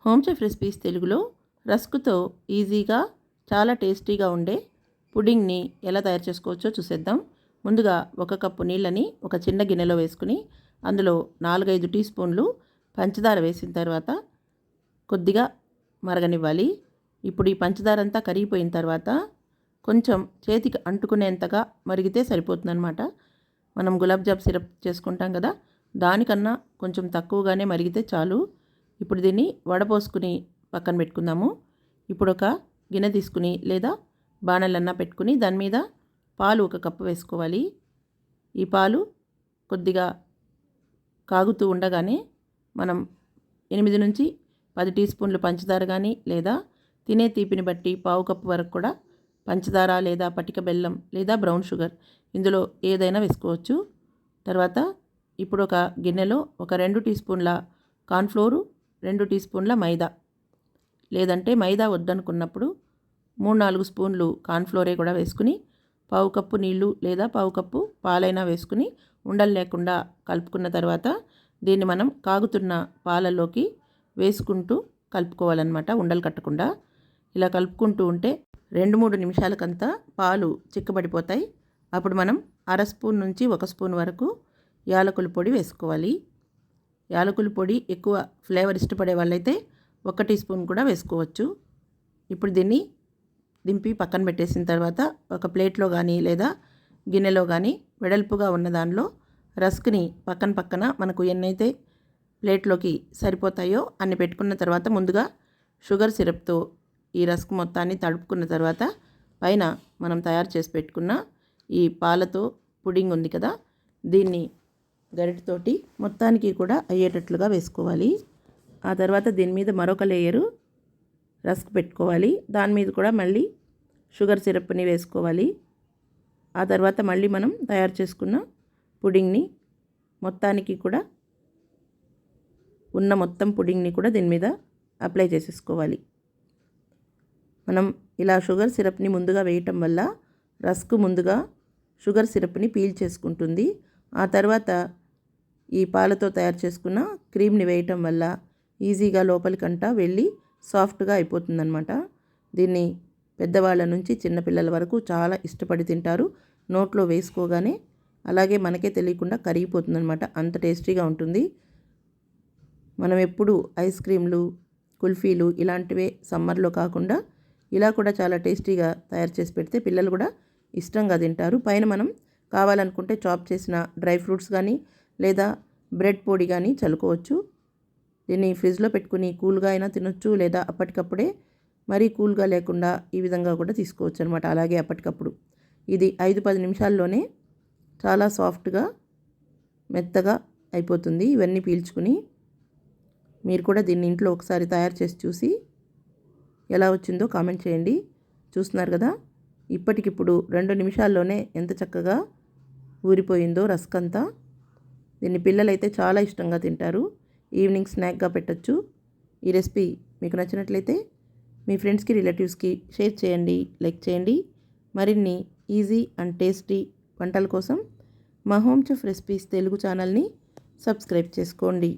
Home chef recipes తెలుగులో రస్క్తో ఈజీగా చాలా టేస్టీగా ఉండే పుడింగ్ని ఎలా తయారు చేసుకోవచ్చో చూసేద్దాం. ముందుగా 1 కప్పు నీళ్ళని ఒక చిన్న గిన్నెలో వేసుకుని అందులో 4-5 టీ స్పూన్లు పంచదార వేసిన తర్వాత కొద్దిగా మరగనివ్వాలి. ఇప్పుడు ఈ పంచదార అంతా కరిగిపోయిన తర్వాత కొంచెం చేతికి అంటుకునేంతగా మరిగితే సరిపోతుందన్నమాట. మనం గులాబ్ జామ్ సిరప్ చేసుకుంటాం కదా, దానికన్నా కొంచెం తక్కువగానే మరిగితే చాలు. ఇప్పుడు దీన్ని వడపోసుకుని పక్కన పెట్టుకుందాము. ఇప్పుడు ఒక గిన్నె తీసుకుని లేదా బాణలన్నా పెట్టుకుని దాని మీద పాలు 1 కప్పు వేసుకోవాలి. ఈ పాలు కొద్దిగా కాగుతూ ఉండగానే మనం 8 నుంచి 10 టీ స్పూన్లు పంచదార కానీ లేదా తినే తీపిని బట్టి 1/2 కప్పు వరకు కూడా పంచదార లేదా పటిక బెల్లం లేదా బ్రౌన్ షుగర్ ఇందులో ఏదైనా వేసుకోవచ్చు. తర్వాత ఇప్పుడు ఒక గిన్నెలో ఒక 2 టీ స్పూన్ల కార్న్ఫ్లోరు, 2 టీ స్పూన్ల మైదా, లేదంటే మైదా వద్దనుకున్నప్పుడు 3-4 స్పూన్లు కార్న్ఫ్లోరే కూడా వేసుకుని 1/2 కప్పు నీళ్లు లేదా 1/2 కప్పు పాలైనా వేసుకుని ఉండలు లేకుండా కలుపుకున్న తర్వాత దీన్ని మనం కాగుతున్న పాలల్లోకి వేసుకుంటూ కలుపుకోవాలన్నమాట, ఉండలు కట్టకుండా. ఇలా కలుపుకుంటూ ఉంటే 2-3 నిమిషాలకంతా పాలు చిక్కబడిపోతాయి. అప్పుడు మనం 1/2 స్పూన్ నుంచి 1 స్పూన్ వరకు యాలకుల పొడి వేసుకోవాలి. యాలకుల పొడి ఎక్కువ ఫ్లేవర్ ఇష్టపడే వాళ్ళైతే 1 టీ స్పూన్ కూడా వేసుకోవచ్చు. ఇప్పుడు దీన్ని దింపి పక్కన పెట్టేసిన తర్వాత ఒక ప్లేట్లో కానీ లేదా గిన్నెలో కానీ వెడల్పుగా ఉన్న దానిలో రస్క్ని పక్కన మనకు ఎన్నైతే ప్లేట్లోకి సరిపోతాయో అన్ని పెట్టుకున్న తర్వాత ముందుగా షుగర్ సిరప్తో ఈ రస్క్ మొత్తాన్ని తడుపుకున్న తర్వాత పైన మనం తయారు చేసి పెట్టుకున్న ఈ పాలతో పుడింగ్ ఉంది కదా, దీన్ని గరిటెతోటి మొత్తానికి కూడా అయ్యేటట్లుగా వేసుకోవాలి. ఆ తర్వాత దీని మీద మరొక లేయరు రస్క్ పెట్టుకోవాలి. దాని మీద కూడా మళ్ళీ షుగర్ సిరప్ని వేసుకోవాలి. ఆ తర్వాత మళ్ళీ మనం తయారు చేసుకున్న పుడింగ్ని మొత్తానికి కూడా ఉన్న మొత్తం పుడింగ్ని కూడా దీని మీద అప్లై చేసేసుకోవాలి. మనం ఇలా షుగర్ సిరప్ని ముందుగా వేయటం వల్ల రస్క్ ముందుగా షుగర్ సిరప్ని పీల్ చేసుకుంటుంది. ఆ తర్వాత ఈ పాలతో తయారు చేసుకున్న క్రీమ్ని వేయటం వల్ల ఈజీగా లోపలికంటా వెళ్ళి సాఫ్ట్గా అయిపోతుందన్నమాట. దీన్ని పెద్దవాళ్ళ నుంచి చిన్నపిల్లల వరకు చాలా ఇష్టపడి తింటారు. నోట్లో వేసుకోగానే అలాగే మనకే తెలియకుండా కరిగిపోతుందన్నమాట, అంత టేస్టీగా ఉంటుంది. మనం ఎప్పుడు ఐస్ క్రీమ్లు, కుల్ఫీలు ఇలాంటివే సమ్మర్లో కాకుండా ఇలా కూడా చాలా టేస్టీగా తయారు చేసి పెడితే పిల్లలు కూడా ఇష్టంగా తింటారు. పైన మనం కావాలనుకుంటే చాప్ చేసిన డ్రై ఫ్రూట్స్ కానీ లేదా బ్రెడ్ పొడి కానీ చల్లుకోవచ్చు. దీన్ని ఫ్రిడ్జ్లో పెట్టుకుని కూల్గా అయినా తినొచ్చు, లేదా అప్పటికప్పుడే మరీ కూల్గా లేకుండా ఈ విధంగా కూడా తీసుకోవచ్చు అనమాట. అలాగే అప్పటికప్పుడు ఇది 5-10 నిమిషాల్లోనే చాలా సాఫ్ట్గా మెత్తగా అయిపోతుంది. ఇవన్నీ పీల్చుకుని మీరు కూడా దీన్ని ఇంట్లో ఒకసారి తయారు చేసి చూసి ఎలా వచ్చిందో కామెంట్ చేయండి. చూస్తున్నారు కదా, ఇప్పటికిప్పుడు 2 నిమిషాల్లోనే ఎంత చక్కగా ఊరిపోయిందో రస్క్ అంతా. దీన్ని పిల్లలైతే చాలా ఇష్టంగా తింటారు. ఈవినింగ్ స్నాక్గా పెట్టచ్చు. ఈ రెసిపీ మీకు నచ్చినట్లయితే మీ ఫ్రెండ్స్కి, రిలేటివ్స్కి షేర్ చేయండి, లైక్ చేయండి. మరిన్ని ఈజీ అండ్ టేస్టీ వంటల కోసం మా హోమ్ చెఫ్ రెసిపీస్ తెలుగు ఛానల్ని సబ్స్క్రైబ్ చేసుకోండి.